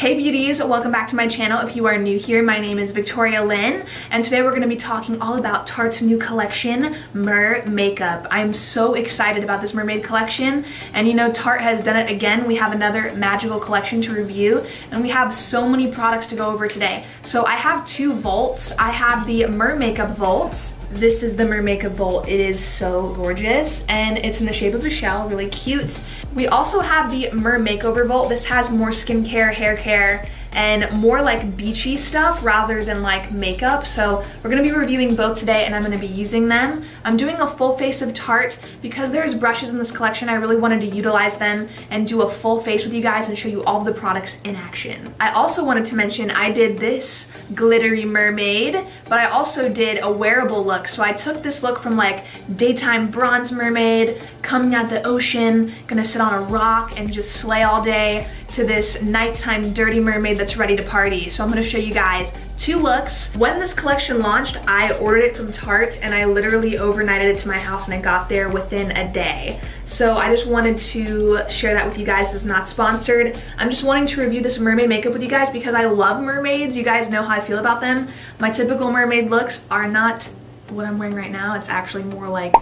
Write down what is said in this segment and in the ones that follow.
Hey beauties, welcome back to my channel. If you are new here, my name is Victoria Lynn, and today we're going to be talking all about Tarte's new collection, MER-MAKEUP. I'm so excited about this mermaid collection, and you know, Tarte has done it again. We have another magical collection to review, and we have so many products to go over today. So I have two vaults. I have the MER-MAKEUP vault. This is the MER-MAKEUP vault. It is so gorgeous, and it's in the shape of a shell, really cute. We also have the MER-Makeover vault. This has more skincare, hair care, and more like beachy stuff rather than like makeup. So we're gonna be reviewing both today and I'm gonna be using them. I'm doing a full face of Tarte because there's brushes in this collection. I really wanted to utilize them and do a full face with you guys and show you all of the products in action. I also wanted to mention I did this glittery mermaid, but I also did a wearable look. So I took this look from like daytime bronze mermaid, coming out the ocean, gonna sit on a rock and just slay all day, to this nighttime dirty mermaid that's ready to party. So I'm gonna show you guys two looks. When this collection launched, I ordered it from Tarte and I literally overnighted it to my house and I got there within a day. So I just wanted to share that with you guys. It's not sponsored. I'm just wanting to review this mermaid makeup with you guys because I love mermaids. You guys know how I feel about them. My typical mermaid looks are not what I'm wearing right now. It's actually more like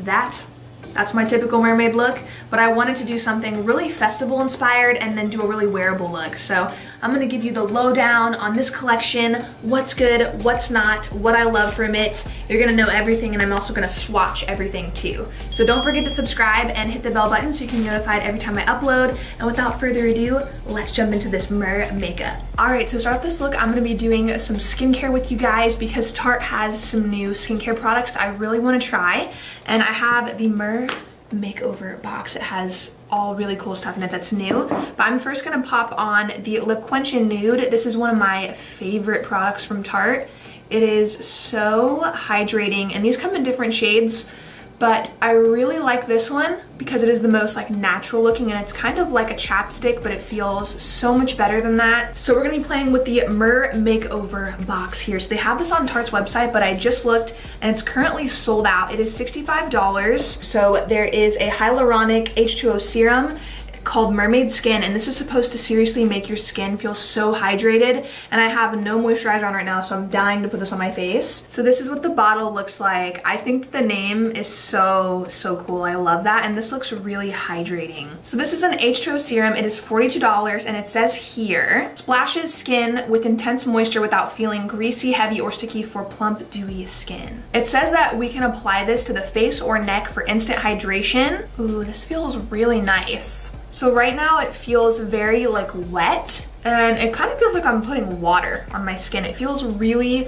that. That's my typical mermaid look, but I wanted to do something really festival inspired and then do a really wearable look. So I'm gonna give you the lowdown on this collection, what's good, what's not, what I love from it. You're gonna know everything, and I'm also gonna swatch everything too. So don't forget to subscribe and hit the bell button so you can be notified every time I upload. And without further ado, let's jump into this MER-MAKEUP. All right, so to start off this look, I'm gonna be doing some skincare with you guys because Tarte has some new skincare products I really wanna try. And I have the MER-Makeover box. It has all really cool stuff in it that's new. But I'm first gonna pop on the Lip Quenching Nude. This is one of my favorite products from Tarte. It is so hydrating, and these come in different shades, but I really like this one because it is the most like natural looking, and it's kind of like a chapstick, but it feels so much better than that. So we're gonna be playing with the MER-Makeover box here. So they have this on Tarte's website, but I just looked and it's currently sold out. It is $65. So there is a hyaluronic H2O serum called Mermaid Skin, and this is supposed to seriously make your skin feel so hydrated. And I have no moisturizer on right now, so I'm dying to put this on my face. So this is what the bottle looks like. I think the name is so cool. I love that, and this looks really hydrating. So this is an H2O serum. It is $42, and it says here, splashes skin with intense moisture without feeling greasy, heavy, or sticky for plump, dewy skin. It says that we can apply this to the face or neck for instant hydration. Ooh, this feels really nice. So right now it feels very like wet, and it kind of feels like I'm putting water on my skin. It feels really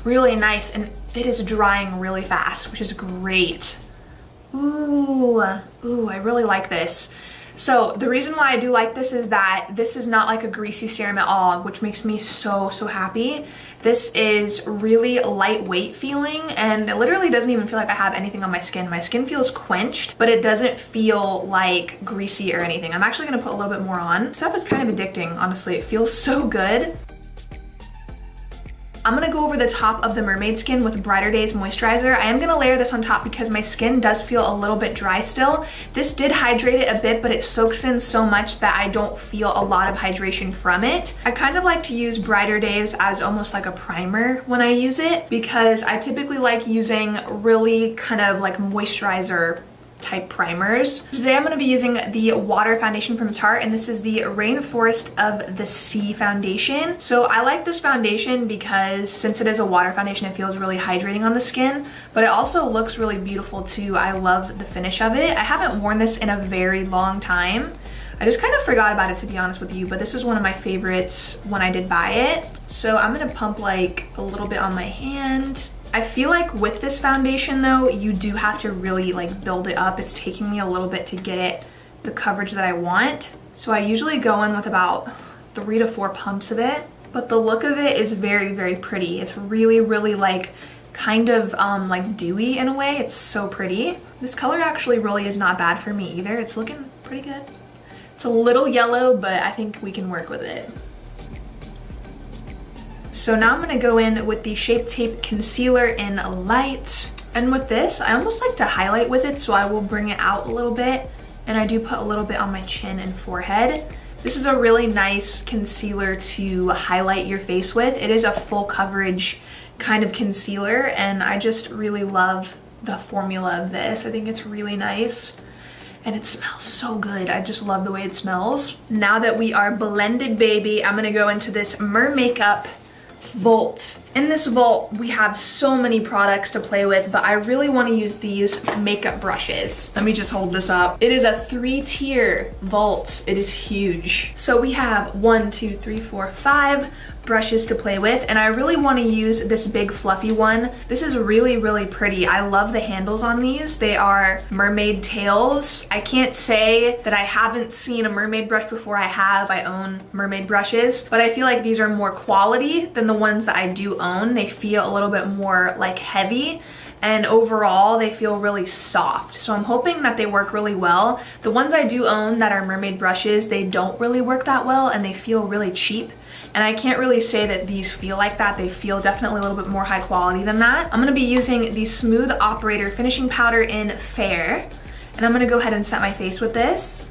nice, and it is drying really fast, which is great. Ooh, I really like this. So the reason why I do like this is that this is not like a greasy serum at all, which makes me so happy. This is really lightweight feeling, and it literally doesn't even feel like I have anything on my skin. My skin feels quenched, but it doesn't feel like greasy or anything. I'm actually gonna put a little bit more on. Stuff is kind of addicting, honestly. It feels so good. I'm gonna go over the top of the mermaid skin with Brighter Days moisturizer. I am gonna layer this on top because my skin does feel a little bit dry still. This did hydrate it a bit, but it soaks in so much that I don't feel a lot of hydration from it. I kind of like to use Brighter Days as almost like a primer when I use it, because I typically like using really kind of like moisturizer type primers. Today I'm going to be using the water foundation from Tarte, and this is the Rainforest of the Sea foundation. So I like this foundation because since it is a water foundation, it feels really hydrating on the skin, but it also looks really beautiful too. I love the finish of it. I haven't worn this in a very long time. I just kind of forgot about it, to be honest with you, but this was one of my favorites when I did buy it. So I'm going to pump like a little bit on my hand. I feel like with this foundation though, you do have to really like build it up. It's taking me a little bit to get it the coverage that I want. So I usually go in with about 3 to 4 pumps of it, but the look of it is very pretty. It's really like kind of like dewy in a way. It's so pretty. This color actually really is not bad for me either. It's looking pretty good. It's a little yellow, but I think we can work with it. So now I'm gonna go in with the Shape Tape Concealer in Light. And with this, I almost like to highlight with it, so I will bring it out a little bit. And I do put a little bit on my chin and forehead. This is a really nice concealer to highlight your face with. It is a full coverage kind of concealer, and I just really love the formula of this. I think it's really nice. And it smells so good. I just love the way it smells. Now that we are blended, baby, I'm gonna go into this MER-MAKEUP vault. In this vault, we have so many products to play with, but I really want to use these makeup brushes. Let me just hold this up. It is a 3-tier vault. It is huge. So we have 1, 2, 3, 4, 5 brushes to play with, and I really want to use this big fluffy one. This is really, really pretty. I love the handles on these. They are mermaid tails. I can't say that I haven't seen a mermaid brush before. I have. I own mermaid brushes, but I feel like these are more quality than the ones that I do own. They feel a little bit more like heavy, and overall they feel really soft. So I'm hoping that they work really well. The ones I do own that are mermaid brushes, they don't really work that well, and they feel really cheap. And I can't really say that these feel like that. They feel definitely a little bit more high quality than that. I'm gonna be using the Smooth Operator Finishing Powder in Fair, and I'm gonna go ahead and set my face with this.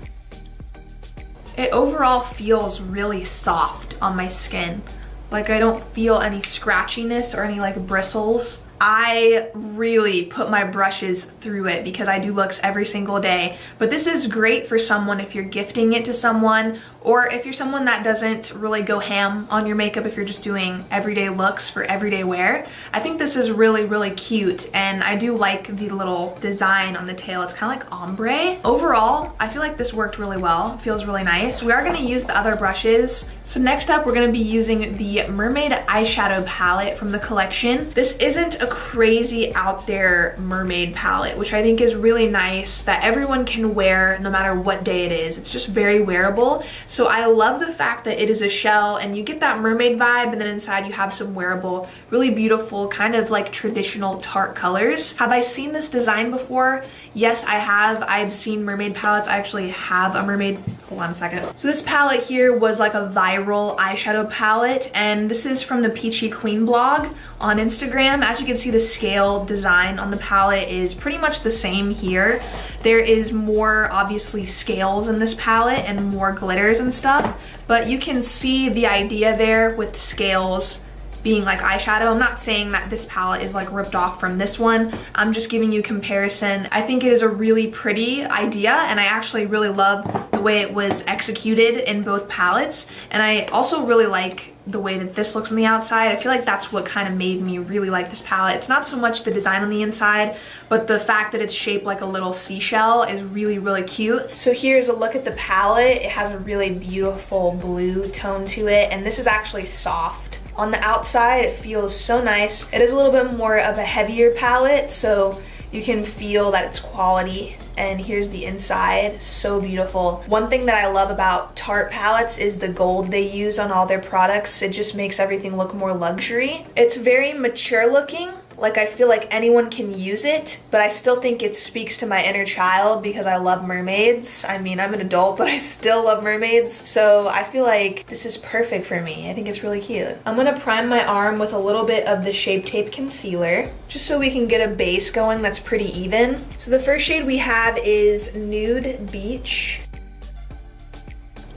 It overall feels really soft on my skin. Like, I don't feel any scratchiness or any like bristles. I really put my brushes through it because I do looks every single day. But this is great for someone if you're gifting it to someone, or if you're someone that doesn't really go ham on your makeup, if you're just doing everyday looks for everyday wear. I think this is really, really cute, and I do like the little design on the tail. It's kind of like ombre. Overall, I feel like this worked really well. It feels really nice. We are going to use the other brushes. So next up, we're going to be using the Mermaid eyeshadow palette from the collection. This isn't a crazy out there mermaid palette, which I think is really nice that everyone can wear no matter what day it is. It's just very wearable. So I love the fact that it is a shell and you get that mermaid vibe, and then inside you have some wearable, really beautiful, kind of like traditional Tarte colors. Have I seen this design before? Yes, I have. I've seen mermaid palettes. I actually have a mermaid. Hold on a second. So this palette here was like a viral eyeshadow palette, and this is from the Peachy Queen blog on Instagram. As you can see, the scale design on the palette is pretty much the same here. There is more, obviously, scales in this palette and more glitters and stuff, but you can see the idea there with the scales being like eyeshadow. I'm not saying that this palette is like ripped off from this one. I'm just giving you a comparison. I think it is a really pretty idea, and I actually really love the way it was executed in both palettes. And I also really like the way that this looks on the outside. I feel like that's what kind of made me really like this palette. It's not so much the design on the inside, but the fact that it's shaped like a little seashell is really, really cute. So here's a look at the palette. It has a really beautiful blue tone to it, and this is actually soft. On the outside, it feels so nice. It is a little bit more of a heavier palette, so you can feel that it's quality. And here's the inside, so beautiful. One thing that I love about Tarte palettes is the gold they use on all their products. It just makes everything look more luxury. It's very mature looking. Like, I feel like anyone can use it, but I still think it speaks to my inner child because I love mermaids. I mean, I'm an adult, but I still love mermaids. So I feel like this is perfect for me. I think it's really cute. I'm gonna prime my arm with a little bit of the Shape Tape Concealer, just so we can get a base going that's pretty even. So the first shade we have is Nude Beach.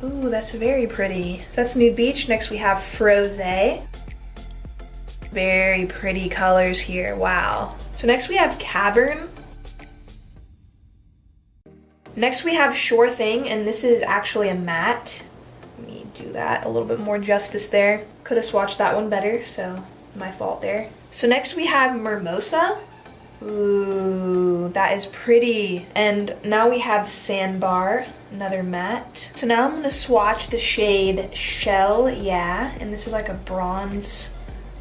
Ooh, that's very pretty. So that's Nude Beach. Next we have Frosé. Very pretty colors here, wow. So next we have Cavern. Next we have Sure Thing, and this is actually a matte. Let me do that a little bit more justice there. Could have swatched that one better, so my fault there. So next we have Mimosa. Ooh, that is pretty. And now we have Sandbar, another matte. So now I'm gonna swatch the shade Shell Yeah, and this is like a bronze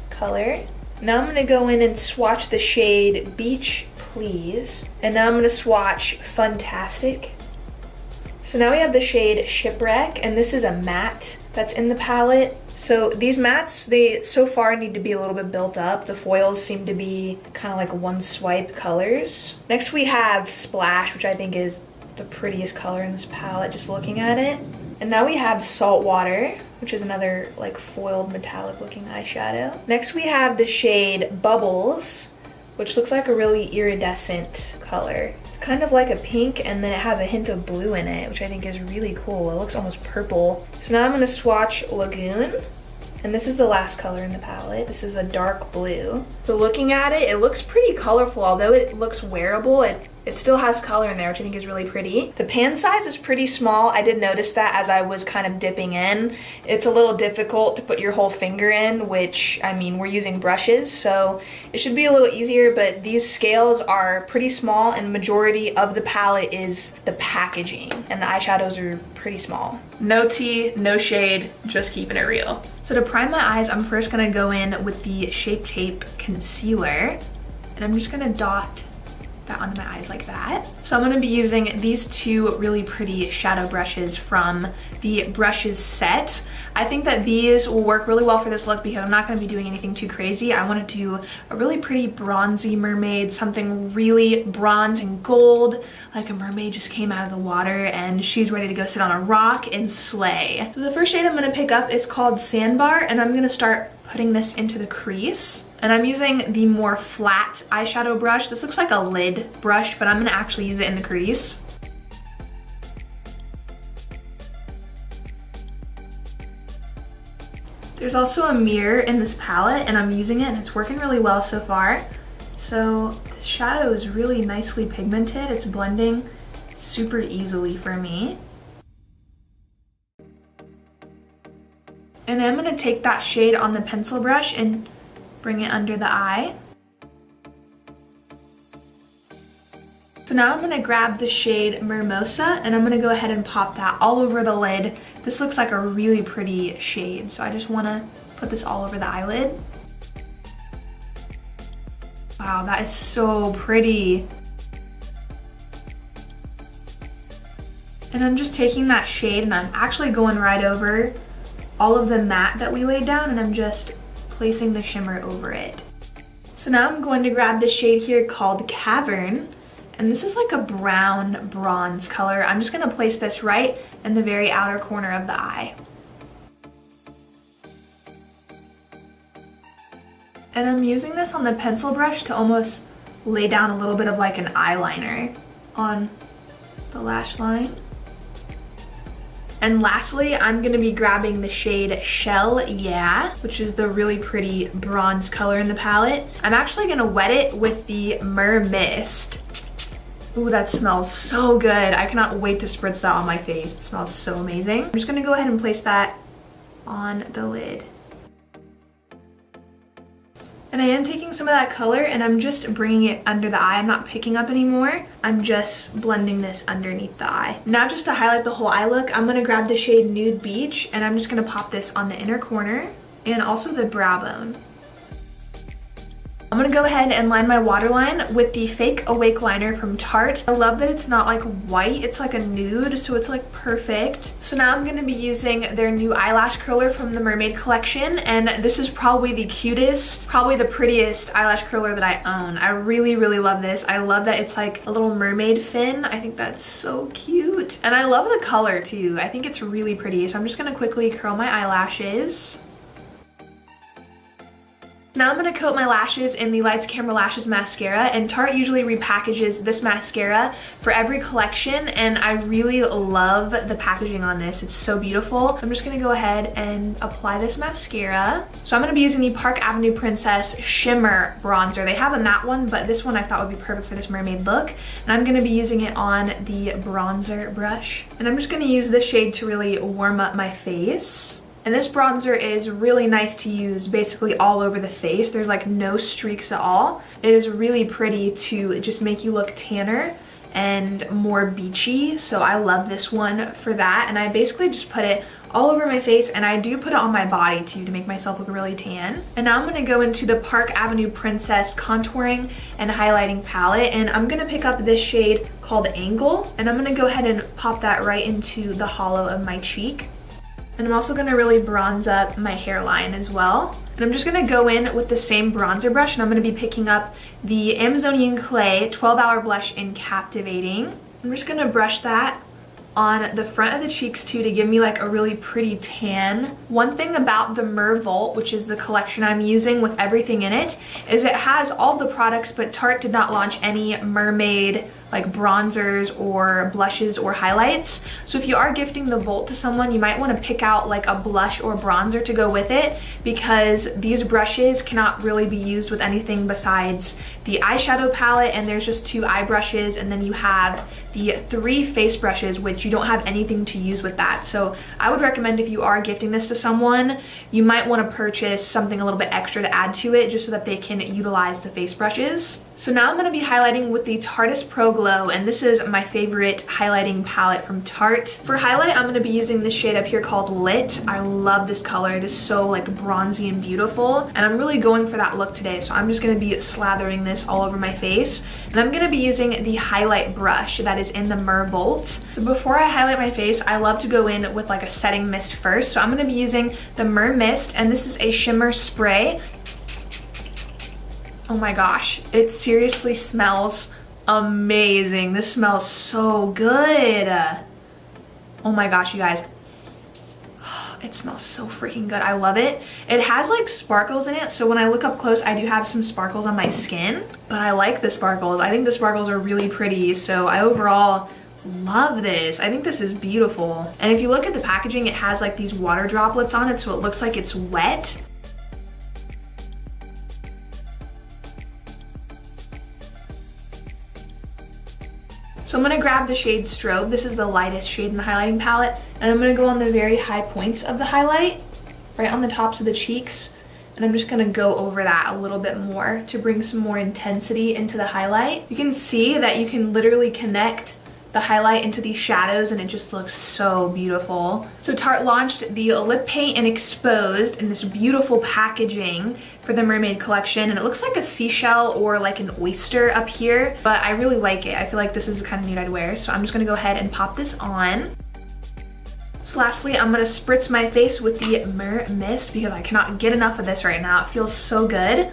color. Now I'm gonna go in and swatch the shade Beach Please, and now I'm gonna swatch Funtastic. So now we have the shade Shipwreck, and this is a matte that's in the palette. So these mattes, they so far need to be a little bit built up. The foils seem to be kind of like one swipe colors. Next we have Splash, which I think is the prettiest color in this palette just looking at it. And now we have Saltwater, which is another like foiled metallic looking eyeshadow. Next we have the shade Bubbles, which looks like a really iridescent color. It's kind of like a pink, and then it has a hint of blue in it, which I think is really cool. It looks almost purple. So now I'm gonna swatch Lagoon. And this is the last color in the palette. This is a dark blue. So looking at it, it looks pretty colorful. Although it looks wearable, it still has color in there, which I think is really pretty. The pan size is pretty small. I did notice that as I was kind of dipping in. It's a little difficult to put your whole finger in, which, I mean, we're using brushes, so it should be a little easier, but these scales are pretty small, and majority of the palette is the packaging, and the eyeshadows are pretty small. No tea, no shade, just keeping it real. So to prime my eyes, I'm first gonna go in with the Shape Tape Concealer, and I'm just gonna dot that onto my eyes like that. So I'm gonna be using these two really pretty shadow brushes from the brushes set. I think that these will work really well for this look because I'm not gonna be doing anything too crazy. I wanna do a really pretty bronzy mermaid, something really bronze and gold, like a mermaid just came out of the water and she's ready to go sit on a rock and slay. So the first shade I'm gonna pick up is called Sandbar, and I'm gonna start putting this into the crease. And I'm using the more flat eyeshadow brush. This looks like a lid brush, but I'm gonna actually use it in the crease. There's also a mirror in this palette, and I'm using it and it's working really well so far. So this shadow is really nicely pigmented. It's blending super easily for me. And I'm gonna take that shade on the pencil brush and bring it under the eye. So now I'm gonna grab the shade Mermosa, and I'm gonna go ahead and pop that all over the lid. This looks like a really pretty shade, so I just wanna put this all over the eyelid. Wow, that is so pretty. And I'm just taking that shade and I'm actually going right over all of the matte that we laid down, and I'm just placing the shimmer over it. So now I'm going to grab the shade here called Cavern, and this is like a brown bronze color. I'm just gonna place this right in the very outer corner of the eye. And I'm using this on the pencil brush to almost lay down a little bit of like an eyeliner on the lash line. And lastly, I'm gonna be grabbing the shade Shell Yeah, which is the really pretty bronze color in the palette. I'm actually gonna wet it with the Mer-Mist. Ooh, that smells so good. I cannot wait to spritz that on my face. It smells so amazing. I'm just gonna go ahead and place that on the lid. And I am taking some of that color and I'm just bringing it under the eye. I'm not picking up anymore. I'm just blending this underneath the eye. Now just to highlight the whole eye look, I'm gonna grab the shade Nude Beach and I'm just gonna pop this on the inner corner and also the brow bone. I'm gonna go ahead and line my waterline with the Fake Awake liner from Tarte. I love that it's not like white, it's like a nude, so it's like perfect. So now I'm gonna be using their new eyelash curler from the Mermaid collection, and this is probably the cutest, probably the prettiest eyelash curler that I own. I really, really love this. I love that it's like a little mermaid fin. I think that's so cute. And I love the color too. I think it's really pretty. So I'm just gonna quickly curl my eyelashes. Now I'm going to coat my lashes in the Lights Camera Lashes mascara, and Tarte usually repackages this mascara for every collection, and I really love the packaging on this. It's so beautiful. I'm just going to go ahead and apply this mascara. So I'm going to be using the Park Avenue Princess Shimmer Bronzer. They have a matte one, but this one I thought would be perfect for this mermaid look, and I'm going to be using it on the bronzer brush. And I'm just going to use this shade to really warm up my face. And this bronzer is really nice to use basically all over the face. There's like no streaks at all. It is really pretty to just make you look tanner and more beachy. So I love this one for that. And I basically just put it all over my face, and I do put it on my body too to make myself look really tan. And now I'm gonna go into the Park Avenue Princess Contouring and Highlighting Palette, and I'm gonna pick up this shade called Angle, and I'm gonna go ahead and pop that right into the hollow of my cheek. And I'm also gonna really bronze up my hairline as well. And I'm just gonna go in with the same bronzer brush, and I'm gonna be picking up the Amazonian Clay 12 Hour Blush in Captivating. I'm just gonna brush that on the front of the cheeks too to give me like a really pretty tan. One thing about the Mer-Volt, which is the collection I'm using with everything in it, is it has all the products, but Tarte did not launch any mermaid like bronzers or blushes or highlights. So if you are gifting the Volt to someone, you might want to pick out like a blush or bronzer to go with it, because these brushes cannot really be used with anything besides the eyeshadow palette, and there's just 2 eye brushes, and then you have the 3 face brushes, which you don't have anything to use with that. So I would recommend, if you are gifting this to someone, you might want to purchase something a little bit extra to add to it, just so that they can utilize the face brushes. So now I'm going to be highlighting with the Tarteist Pro Glow, and this is my favorite highlighting palette from Tarte. For highlight, I'm going to be using this shade up here called Lit. I love this color. It is so like bronzy and beautiful, and I'm really going for that look today, so I'm just going to be slathering this all over my face. And I'm going to be using the highlight brush that is in the Mer-Volt. So before I highlight my face, I love to go in with like a setting mist first. So I'm going to be using the Mer-Mist, and this is a shimmer spray. Oh my gosh, it seriously smells amazing. This smells so good. Oh my gosh, you guys. It smells so freaking good. I love it. It has like sparkles in it, so when I look up close, I do have some sparkles on my skin, but I like the sparkles. I think the sparkles are really pretty, so I overall love this. I think this is beautiful. And if you look at the packaging, it has like these water droplets on it, so it looks like it's wet. So I'm going to grab the shade Strobe. This is the lightest shade in the highlighting palette, and I'm going to go on the very high points of the highlight, right on the tops of the cheeks, and I'm just going to go over that a little bit more to bring some more intensity into the highlight. You can see that you can literally connect the highlight into these shadows, and it just looks so beautiful. So Tarte launched the lip paint in Exposed in this beautiful packaging for the Mermaid collection, and it looks like a seashell or like an oyster up here, but I really like it. I feel like this is the kind of nude I'd wear, so I'm just gonna go ahead and pop this on. So lastly, I'm gonna spritz my face with the Mer-Mist because I cannot get enough of this right now. It feels so good.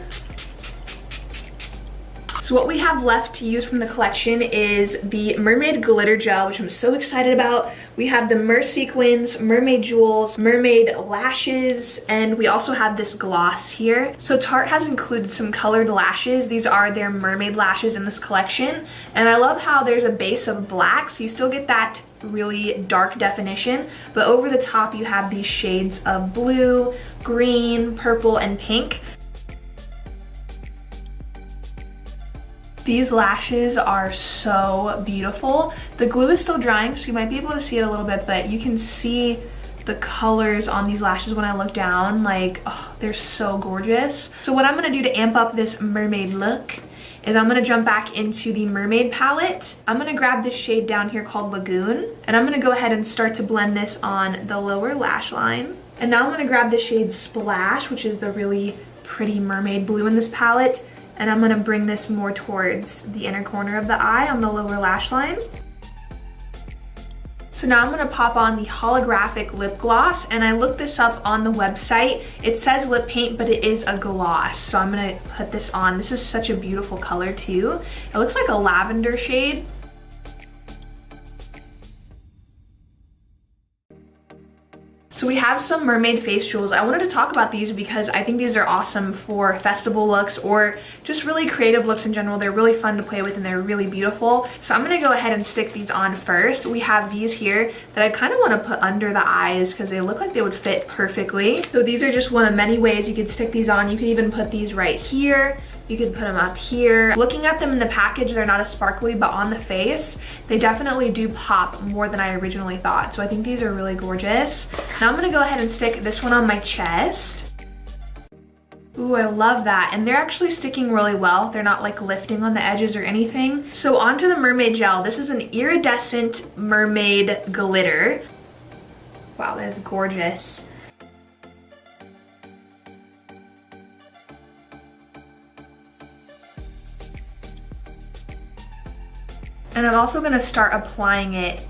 So what we have left to use from the collection is the Mermaid Glitter Gel, which I'm so excited about. We have the Mermaid Sea-Quins, Mermaid Jewels, Mermaid Lashes, and we also have this gloss here. So Tarte has included some colored lashes. These are their Mermaid Lashes in this collection. And I love how there's a base of black, so you still get that really dark definition, but over the top you have these shades of blue, green, purple, and pink. These lashes are so beautiful. The glue is still drying, so you might be able to see it a little bit, but you can see the colors on these lashes when I look down. Like, oh, they're so gorgeous. So what I'm gonna do to amp up this mermaid look is I'm gonna jump back into the Mermaid palette. I'm gonna grab this shade down here called Lagoon, and I'm gonna go ahead and start to blend this on the lower lash line. And now I'm gonna grab the shade Splash, which is the really pretty mermaid blue in this palette, and I'm gonna bring this more towards the inner corner of the eye on the lower lash line. So now I'm gonna pop on the Holographic lip gloss, and I looked this up on the website. It says lip paint, but it is a gloss. So I'm gonna put this on. This is such a beautiful color too. It looks like a lavender shade. So we have some mermaid face jewels. I wanted to talk about these because I think these are awesome for festival looks or just really creative looks in general. They're really fun to play with and they're really beautiful. So I'm gonna go ahead and stick these on first. We have these here that I kind of want to put under the eyes because they look like they would fit perfectly. So these are just one of many ways you could stick these on. You could even put these right here. You could put them up here. Looking at them in the package, they're not as sparkly, but on the face, they definitely do pop more than I originally thought. So I think these are really gorgeous. Now I'm gonna go ahead and stick this one on my chest. Ooh, I love that. And they're actually sticking really well. They're not like lifting on the edges or anything. So onto the mermaid gel. This is an iridescent mermaid glitter. Wow, that is gorgeous. And I'm also gonna start applying it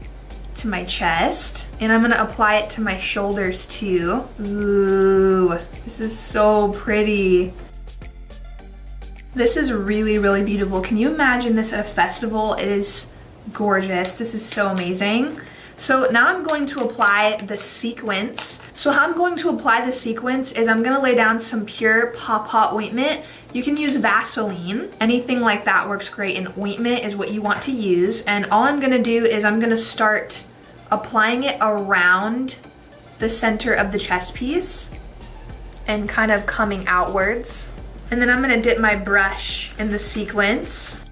to my chest, and I'm gonna apply it to my shoulders too. Ooh, this is so pretty. This is really, really beautiful. Can you imagine this at a festival? It is gorgeous. This is so amazing. So now I'm going to apply the sequins. So how I'm going to apply the sequins is I'm gonna lay down some pure Paw Paw Ointment. You can use Vaseline. Anything like that works great, and ointment is what you want to use. And all I'm gonna do is I'm gonna start applying it around the center of the chest piece and kind of coming outwards. And then I'm gonna dip my brush in the sequins.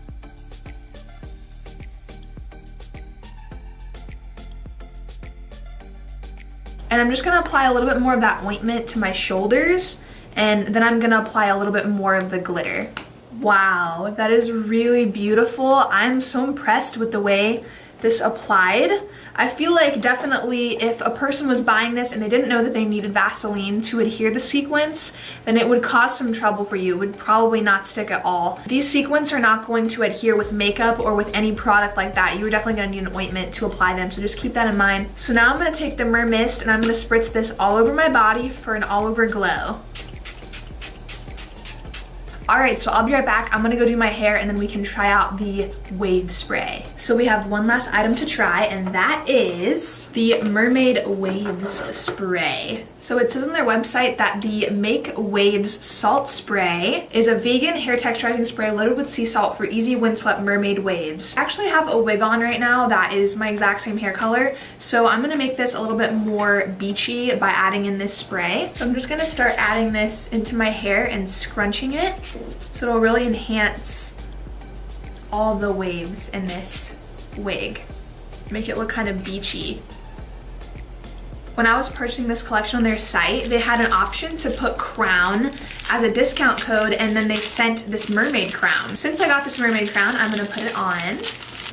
And I'm just gonna apply a little bit more of that ointment to my shoulders, and then I'm gonna apply a little bit more of the glitter. Wow, that is really beautiful. I'm so impressed with the way this applied. I feel like definitely if a person was buying this and they didn't know that they needed Vaseline to adhere the sequins, then it would cause some trouble for you. It would probably not stick at all. These sequins are not going to adhere with makeup or with any product like that. You're definitely gonna need an ointment to apply them, so just keep that in mind. So now I'm gonna take the Mer-Mist and I'm gonna spritz this all over my body for an all over glow. All right, so I'll be right back. I'm gonna go do my hair and then we can try out the wave spray. So we have one last item to try, and that is the Mermaid Waves Spray. So it says on their website that the Make Waves Salt Spray is a vegan hair texturizing spray loaded with sea salt for easy windswept mermaid waves. I actually have a wig on right now that is my exact same hair color, so I'm gonna make this a little bit more beachy by adding in this spray. So I'm just gonna start adding this into my hair and scrunching it, so it'll really enhance all the waves in this wig. Make it look kind of beachy. When I was purchasing this collection on their site, they had an option to put crown as a discount code, and then they sent this mermaid crown. Since I got this mermaid crown, I'm gonna put it on.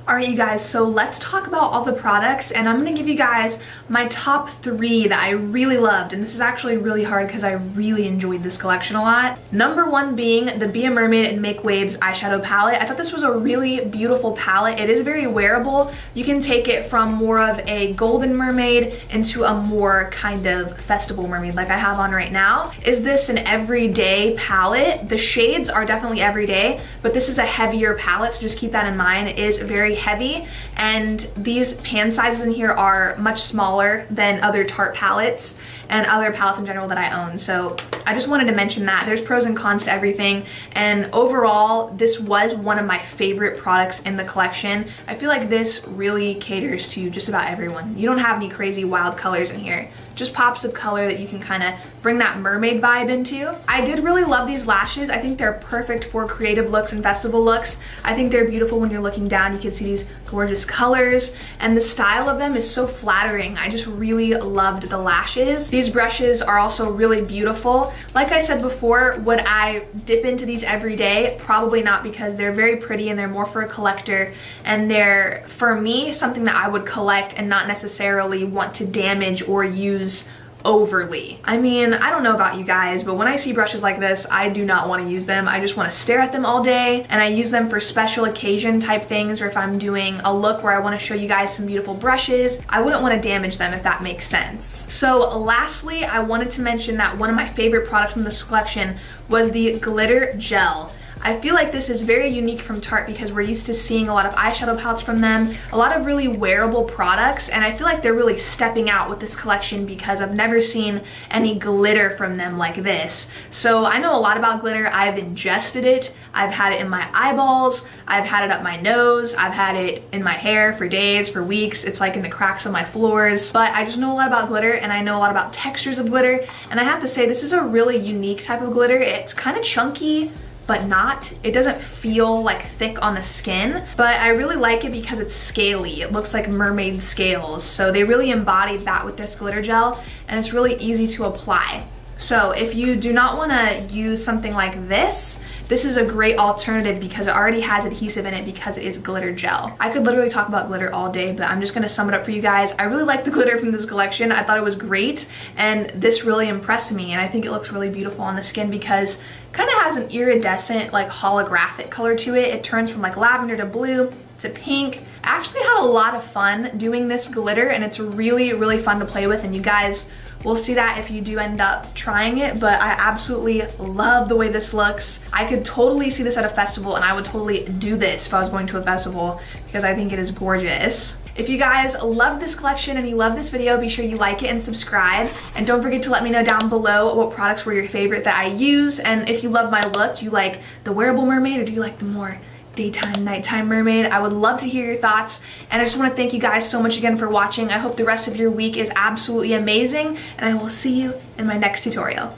All right, you guys, so let's talk about all the products, and I'm gonna give you guys my top 3 that I really loved, and this is actually really hard because I really enjoyed this collection a lot. Number 1 being the Be a Mermaid and Make Waves eyeshadow palette. I thought this was a really beautiful palette. It is very wearable. You can take it from more of a golden mermaid into a more kind of festival mermaid like I have on right now. Is this an everyday palette? The shades are definitely everyday, but this is a heavier palette, so just keep that in mind. It is very heavy, and these pan sizes in here are much smaller than other Tarte palettes and other palettes in general that I own. So I just wanted to mention that. There's pros and cons to everything, and overall this was one of my favorite products in the collection. I feel like this really caters to just about everyone. You don't have any crazy wild colors in here, just pops of color that you can kind of bring that mermaid vibe into. I did really love these lashes. I think they're perfect for creative looks and festival looks. I think they're beautiful when you're looking down. You can see these gorgeous colors, and the style of them is so flattering. I just really loved the lashes. These brushes are also really beautiful. Like I said before, would I dip into these every day? Probably not, because they're very pretty and they're more for a collector, and they're, for me, something that I would collect and not necessarily want to damage or use overly. I mean, I don't know about you guys, but when I see brushes like this, I do not want to use them. I just want to stare at them all day, and I use them for special occasion type things, or if I'm doing a look where I want to show you guys some beautiful brushes, I wouldn't want to damage them, if that makes sense. So lastly, I wanted to mention that one of my favorite products from this collection was the Glitter Gel. I feel like this is very unique from Tarte because we're used to seeing a lot of eyeshadow palettes from them, a lot of really wearable products, and I feel like they're really stepping out with this collection because I've never seen any glitter from them like this. So I know a lot about glitter. I've ingested it. I've had it in my eyeballs. I've had it up my nose. I've had it in my hair for days, for weeks. It's like in the cracks of my floors. But I just know a lot about glitter, and I know a lot about textures of glitter, and I have to say this is a really unique type of glitter. It's kind of chunky, but not. It doesn't feel like thick on the skin, but I really like it because it's scaly. It looks like mermaid scales. So they really embodied that with this glitter gel, and it's really easy to apply. So if you do not want to use something like this is a great alternative because it already has adhesive in it because it is glitter gel. I could literally talk about glitter all day, but I'm just gonna sum it up for you guys. I really like the glitter from this collection. I thought it was great, and this really impressed me, and I think it looks really beautiful on the skin because it kind of has an iridescent, like holographic color to it. It turns from like lavender to blue to pink. I actually had a lot of fun doing this glitter, and it's really, really fun to play with, and you guys will see that if you do end up trying it, but I absolutely love the way this looks. I could totally see this at a festival, and I would totally do this if I was going to a festival because I think it is gorgeous. If you guys love this collection and you love this video, be sure you like it and subscribe. And don't forget to let me know down below what products were your favorite that I use. And if you love my look, do you like the wearable mermaid or do you like the more daytime, nighttime mermaid? I would love to hear your thoughts. And I just want to thank you guys so much again for watching. I hope the rest of your week is absolutely amazing, and I will see you in my next tutorial.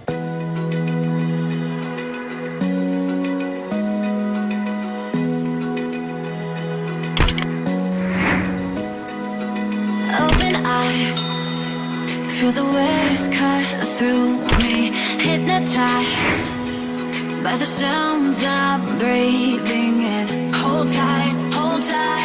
Open eye, feel the waves cut through me, hypnotized by the sounds I'm breathing in. Hold tight, hold tight.